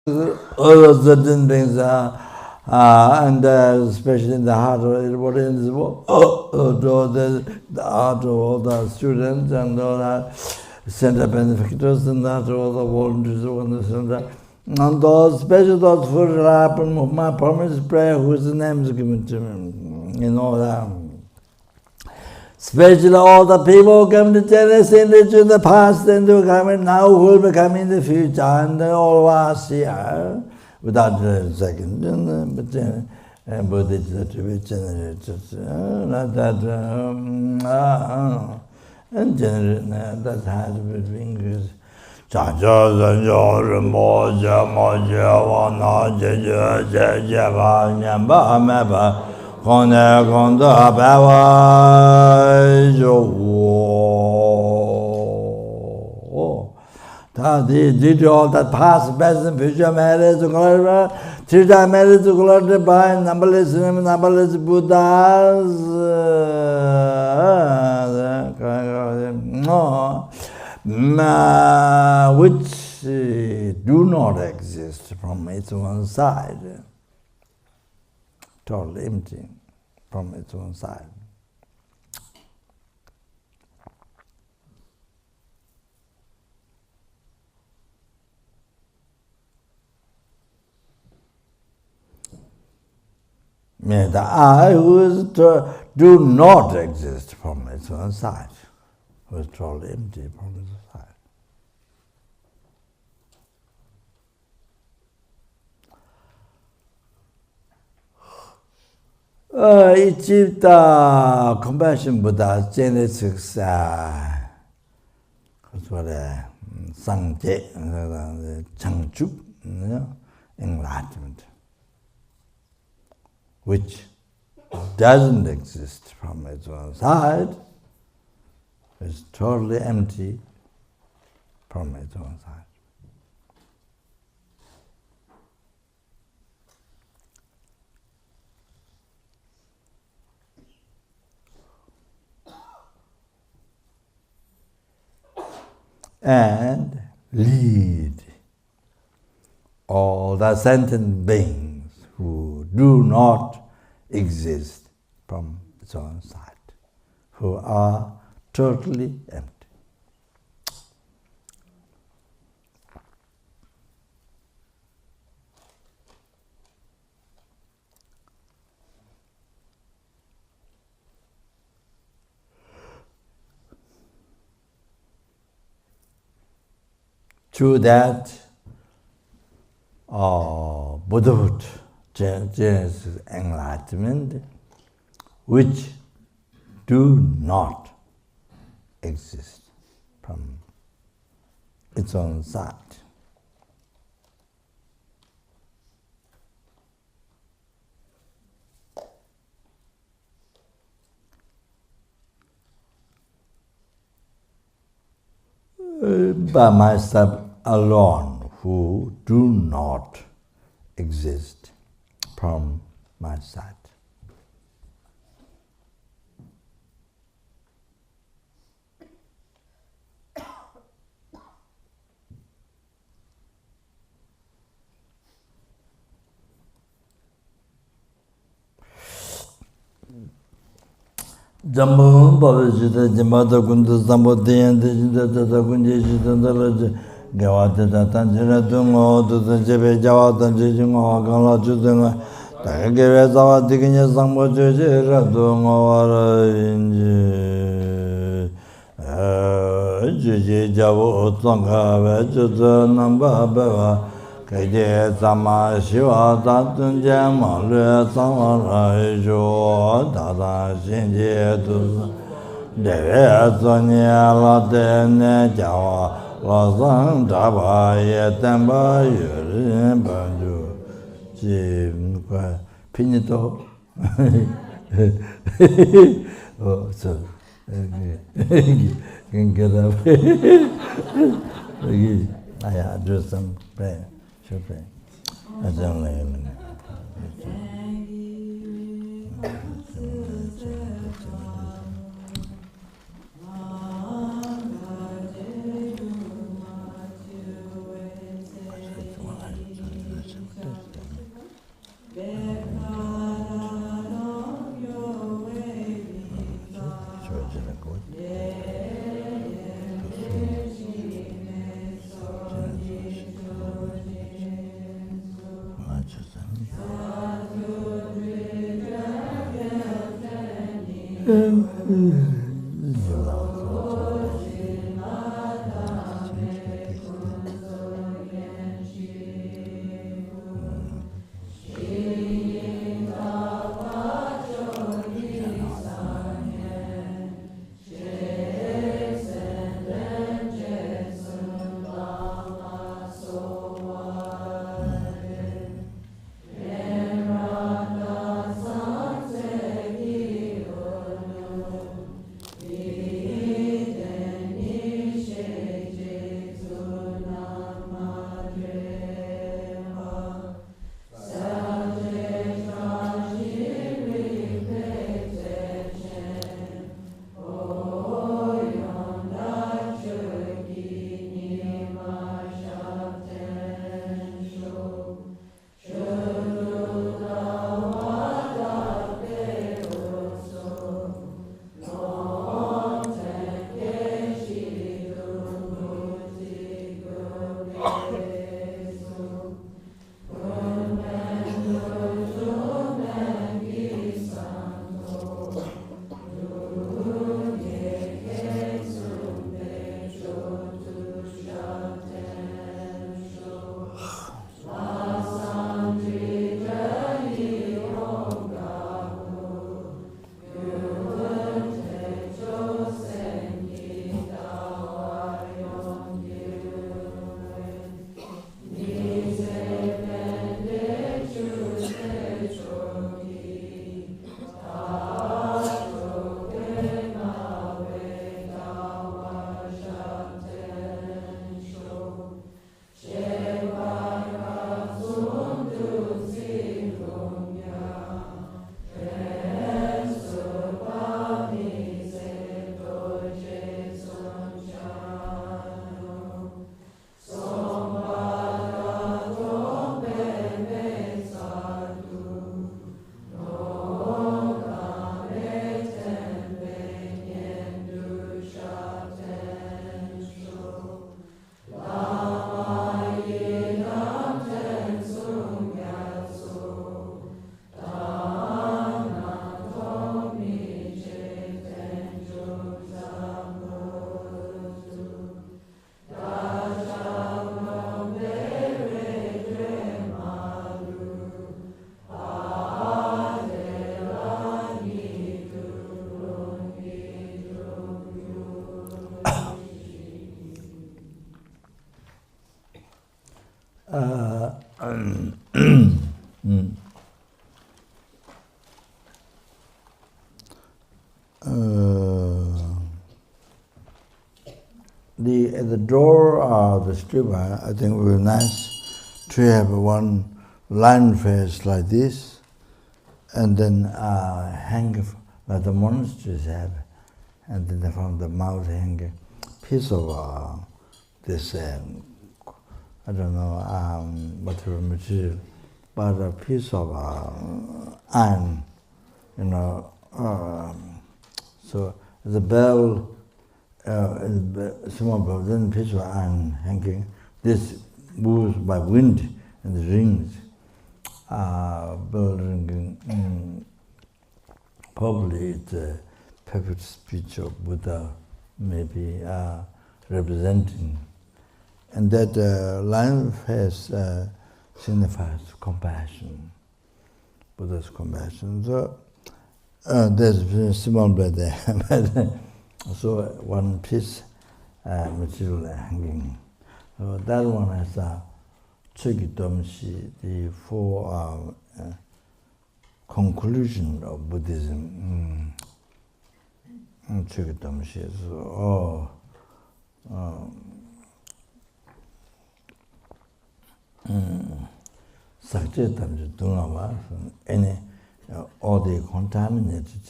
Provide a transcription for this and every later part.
All certain things and especially in the heart of everybody in this world, the heart of all the students and all the center benefactors and that all the volunteers who understand that. And those, especially those who rely upon my promise prayer, whose name is given to me, you know that. Especially all the people who come to CHENREZIG in the past and who come now who will become in the future, and all of us here, without a second, but Buddha to be generated, like that, and generate that has been increased. Did all that past, present, future marriage, three-time marriage, glory by numberless Buddhas, which do not exist from its own side, totally empty from its own side. The I who do not exist from its own side, who is totally empty from its own side. Achieved compassion Buddha, CHENREZIG Sangje, Changchu, enlightenment, which doesn't exist from its own side, is totally empty from its own side. And lead all the sentient beings who do not exist from its own side, who are totally empty. Through that, Buddhahood, CHENREZIG enlightenment, which do not exist from its own side. By myself alone, who do not exist from my side. Jambu Bavajita Jamata Kundu Sambotian Tata Kunji Tandalaja Gawata Tanjira Dungo to the Jebe Jawatan Jingo Gala Jutunga Tagave Zawatikinya Sambo Jira Dungo Jiji Javu Tonga Vejuta Namba Beva Kaje Sama Shiva Tatun Jama Lue Sama Raijo Tata Shinji Tu Deve Sonia Latene Jawa Lasang Java Yetemba Yurin Banju Jim Pinito Oh, so can get up. I do some prayer. Should pray. I don't know. At the door of the stupa, I think it would be nice to have one line face like this, and then hang like the monasteries have, and then from the mouth hang a piece of this, I don't know, whatever material, but a piece of iron, you know. So the bell, small bell, then piece of iron hanging. This moves by wind and the rings. Bell ringing. Probably it's a perfect speech of Buddha, maybe representing. And that line face signifies compassion, Buddha's compassion. So there's a small bell there. So one piece material hanging. So that one has a Chögydomshi, the four conclusion of Buddhism. Chögydomshi. So Sakche Tamji Dungawa, any all the contaminated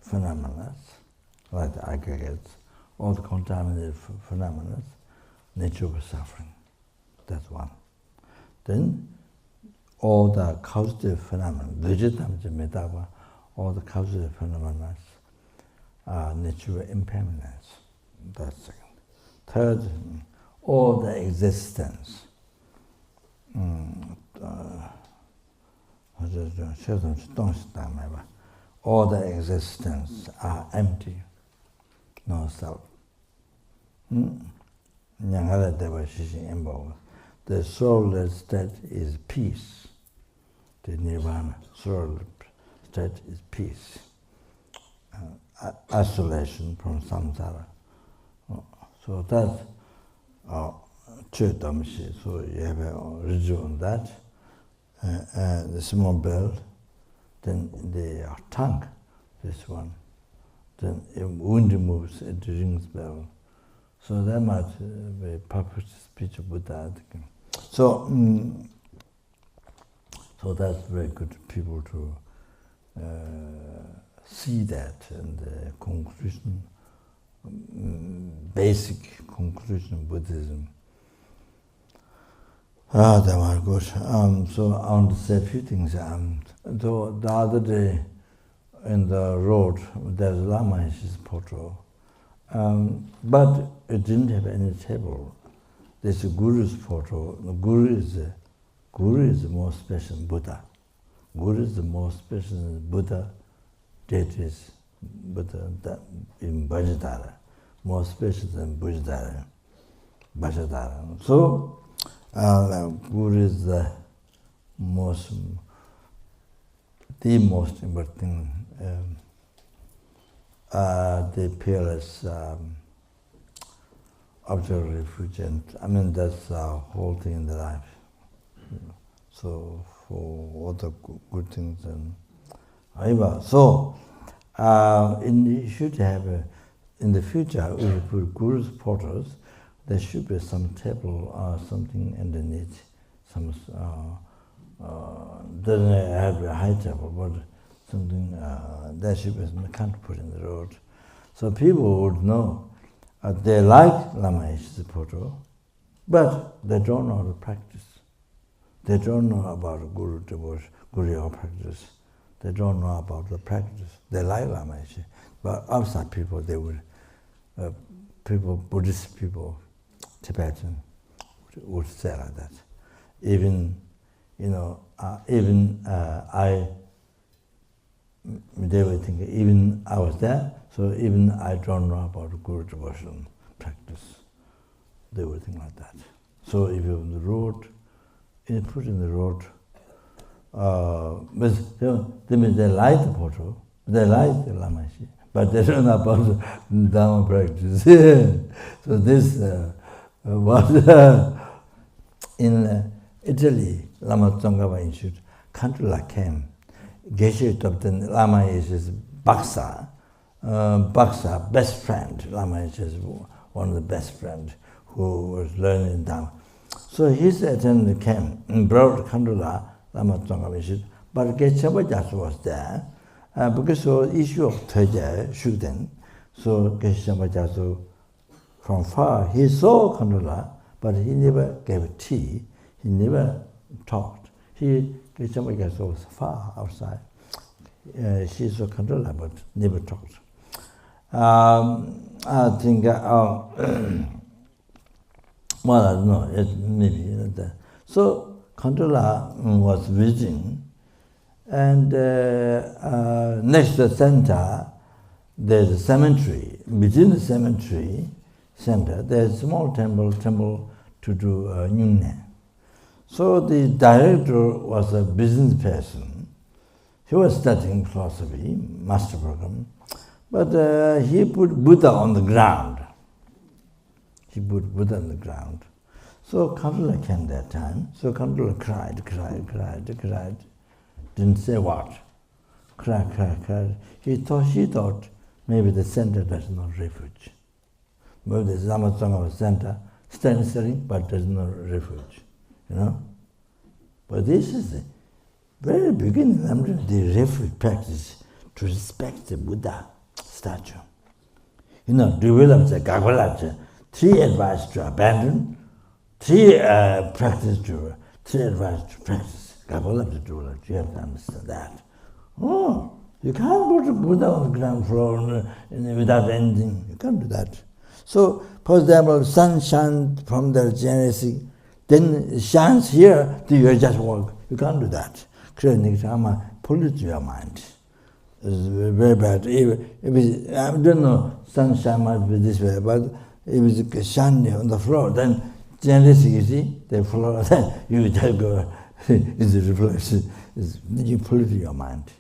phenomena, like the aggregates, all the contaminated phenomena, nature of suffering. That's one. Then all the causative phenomena, all the causative phenomena are natural impermanence. That's second. Third, all the existence. All the existence are empty, no self. The soulless state is peace. The nirvana, soulless state is peace. Isolation from samsara. So that's Chötamshi. So you have a review on that. The small bell, then the tongue, this one. Then wind moves, it rings bell. So that might be perfect speech of Buddha. So, so that's very good people to see that in the conclusion, basic conclusion of Buddhism. That was good. So I want to say a few things. So the other day in the road, there's Lama's photo, but it didn't have any table. There's a Guru's photo. The Guru is the most special Buddha. Guru is the most special Buddha, deities, Buddha in Vajradhara, more special than Vajradhara. So, Guru is the most important, the peerless object of refuge, and I mean that's the whole thing in the life. So for all the good things and so you should have in the future if you put Guru's photos, there should be some table or something underneath. Some doesn't have a high table, but something there should be some can't put in the road, so people would know. They like Lama Yeshe's photo, but they don't know the practice. They don't know about Guru devotion, Guru yoga practice. They don't know about the practice. They like Lama Yeshe, but outside people, they would, people, Buddhist people, Tibetan, would say like that. Even, they were thinking, even I was there, so even I don't know about Guru devotion practice. They would think like that. So if you're on the road, put in the road, they like the photo, they like the Lama Yeshe, but they don't know about the Dharma practice. So this was in Italy, Lama Tsongkhapa Institute, Kantula came. Geshe Topten Lama Yeshe's Baksa, best friend. Lama Yeshe is one of the best friends who was learning Dharma. So his attendant came and brought Kandula Lama Tsongkhapa Institute, but Geshe Bajas was there because of the issue of Teja Shukden. So Geshe Bajas from far, he saw Kandula, but he never gave tea, he never talked. Geshe Bajas was far outside. She saw Kandula, but never talked. I think, well, I don't know, maybe. So Kandula was visiting, and next to the center, there's a cemetery. Between the cemetery center, there's a small temple to do Nyungne. So the director was a business person. He was studying philosophy, master program, but he put Buddha on the ground. He put Buddha on the ground. So Kandula came that time. So Kandula cried. Didn't say what. Cried. She thought maybe the center does not refuge. Maybe the Lama Tsongkhapa center standing, but there's no refuge. But this is the very beginning of the refuge practice to respect the Buddha statue. Develop the Gagwalacha, 3 advice to abandon, 3 advice to practice careful to do that. You have to understand that. Oh, you can't put a Buddha on the ground floor without anything. You can't do that. So, for example, sun shines from the CHENREZIG, then it shines here, then you just walk. You can't do that. Kriya pollutes your mind. It's very bad. I don't know, sunshine might be this way, but if it's shining on the floor, then CHENREZIG, you see, the floor, then you just go, it's a reflection. You pollute your mind.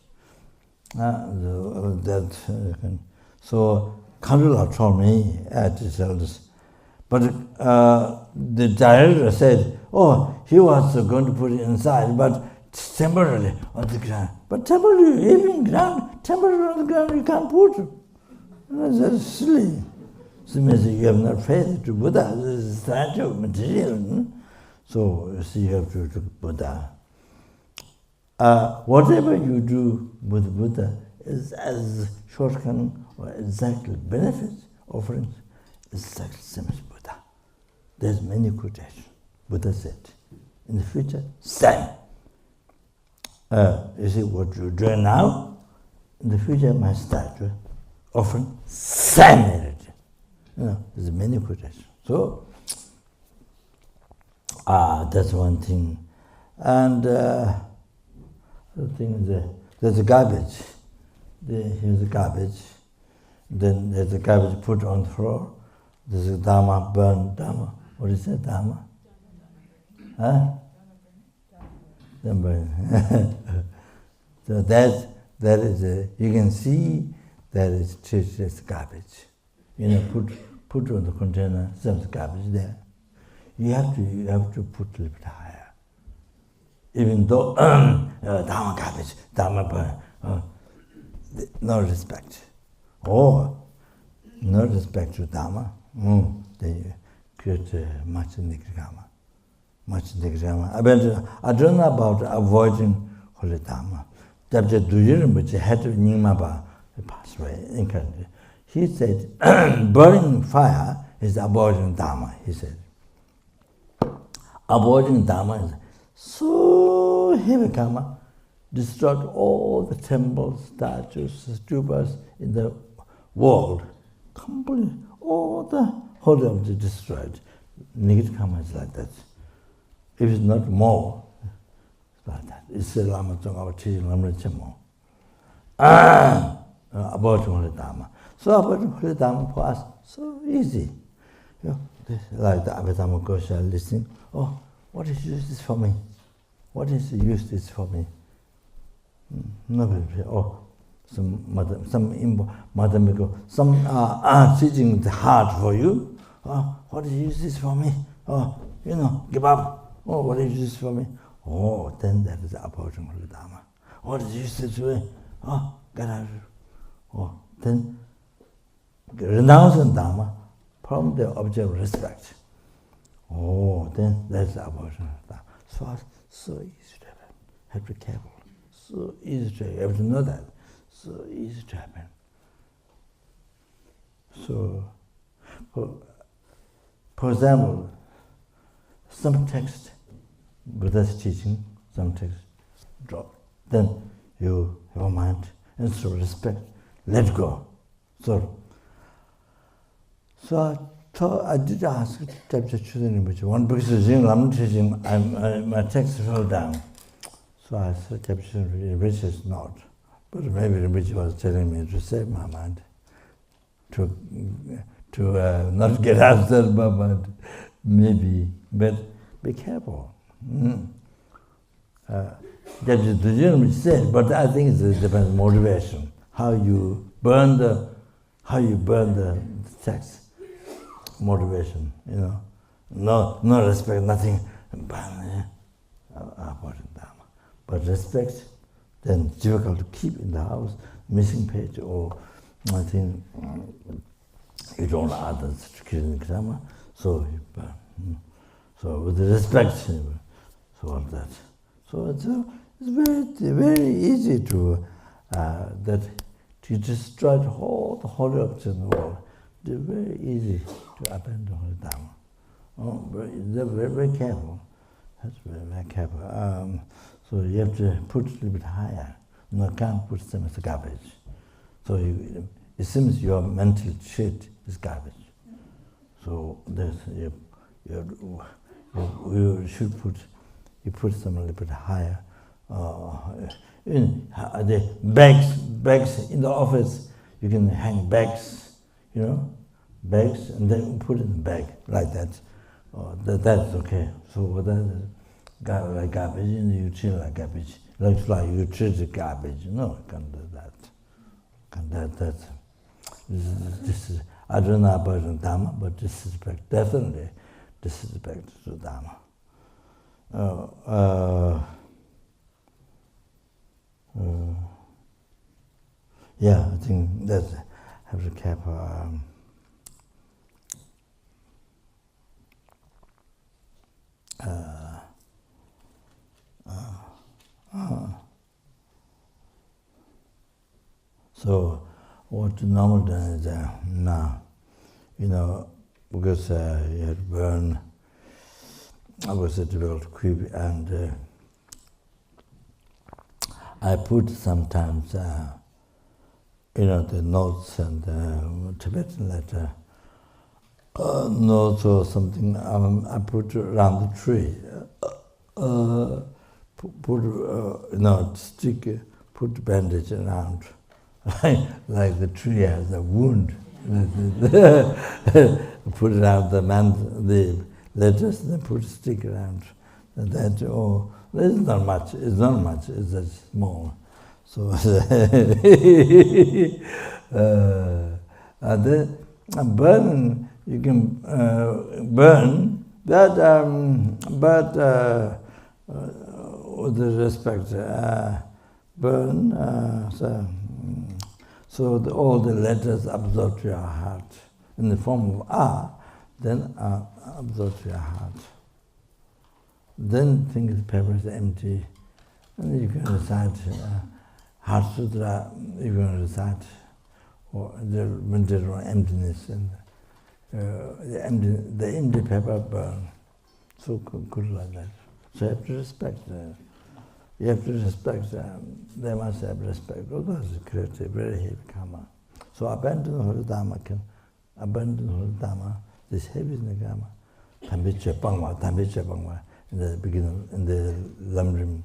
So, Kandula told me at his elders, but the director said, oh, he was going to put it inside, but temporarily on the ground. But temporarily, even ground, temporarily on the ground, you can't put it. That's silly. So it means you have not faith to Buddha. This is statue of material. So you see, you have to Buddha. Whatever you do with Buddha is as shortcoming or exactly benefits, offerings, exactly same as Buddha. There's many quotations. Buddha said, in the future, same. You see what you're doing now, in the future, my statue, offering same energy. There's many quotations. So, that's one thing. And the thing is, there's a garbage. Here's the garbage. Then there's a garbage put on the floor. There's a Dharma, burned Dharma. What is that, Dharma? Huh? So that is you can see that it's treated as garbage. Put on the container some garbage there. You have to put a little bit higher. Even though Dharma garbage, Dharma burn, no respect. Or no respect to Dharma. They create much nigrama. I don't know about avoiding Holy Dharma. Dabja Dujirim, which head of Nyingmaba, passed away in country. He said, burning fire is avoiding Dharma, he said. Avoiding Dharma is so heavy karma, destroyed all the temples, statues, stupas in the world. Completely, all the holy objects destroyed. Negative karma is like that. If it's not more, it's like that. It's a Lama Tsong, our teaching Lama Chemo. About Holy Dharma. So about Holy Dharma for us, so easy. Like the Abhidhamma Gosha listening, oh, what is use this for me? What is the use this for me? Nobody say, oh, some mother teaching the heart for you. Oh, what is use this for me? Oh, give up. Oh, what is this for me? Oh, then that is approaching Holy Dharma. What is use this for me? Oh, get out. Oh, then renouncing Dharma from the object of respect. Oh, then that's the approaching Holy Dharma. So easy to happen. Have to be careful. So easy to happen. You have to know that. So easy to happen. So, for example, some text, Buddha's teaching, some text drop. Then your mind, instead of respect, let go. So I did ask one because my text fell down. So I said, Rinpoche is not. But maybe Rinpoche was telling me to save my mind, to not get upset, but maybe. But be careful. That's the Rinpoche said, but I think it depends on motivation. How you burn the text. Motivation, no respect, nothing, but respect, then difficult to keep in the house, missing page, or I think you don't want others to kill in Krama, so with the respect, so all that. So it's very, very easy to destroy all the holy objects in the world. It's very easy to abandon Holy Dharma. They're very, very careful. That's very, very careful. So you have to put a little bit higher. No, can't put them as garbage. So it seems your mental shit is garbage. So you should put them a little bit higher. The bags in the office, you can hang bags, bags, and then put it in the bag like that. That's okay. So that is like garbage, you treat like garbage. Looks like you treat it garbage. No, you can't do that. This is, I don't know about the Dharma, but disrespect, definitely disrespect to Dharma. Yeah, I think that have to keep. So what normal done is now, because you had burn, I was a difficult creep, and I put sometimes, the notes and Tibetan letter, notes or something, I put around the tree, put bandage around, like the tree has a wound. Put around the letters, and then put a stick around. And that, it's not much, it's just small. So, then burn, you can burn, but with the respect, burn, so all the letters absorb to your heart in the form of then absorb to your heart. Then think the paper is empty, and you can recite Heart Sutra, you can recite when there's no emptiness, and the empty paper burn. So good like that. So you have to respect you have to respect they must have respect. Otherwise it creates a very heavy karma. So abandon Holy Dharma this heavy karma. Tambiche Pangwa, in the beginning, in the Lamrim,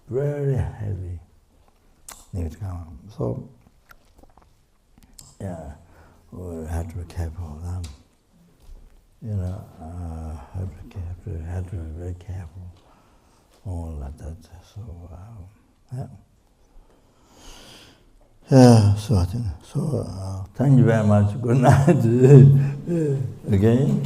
very heavy negative karma. So, yeah, we have to be careful of them. Have to be very careful. All like that. So, yeah. Yeah, so I think, thank you very much. Good night again.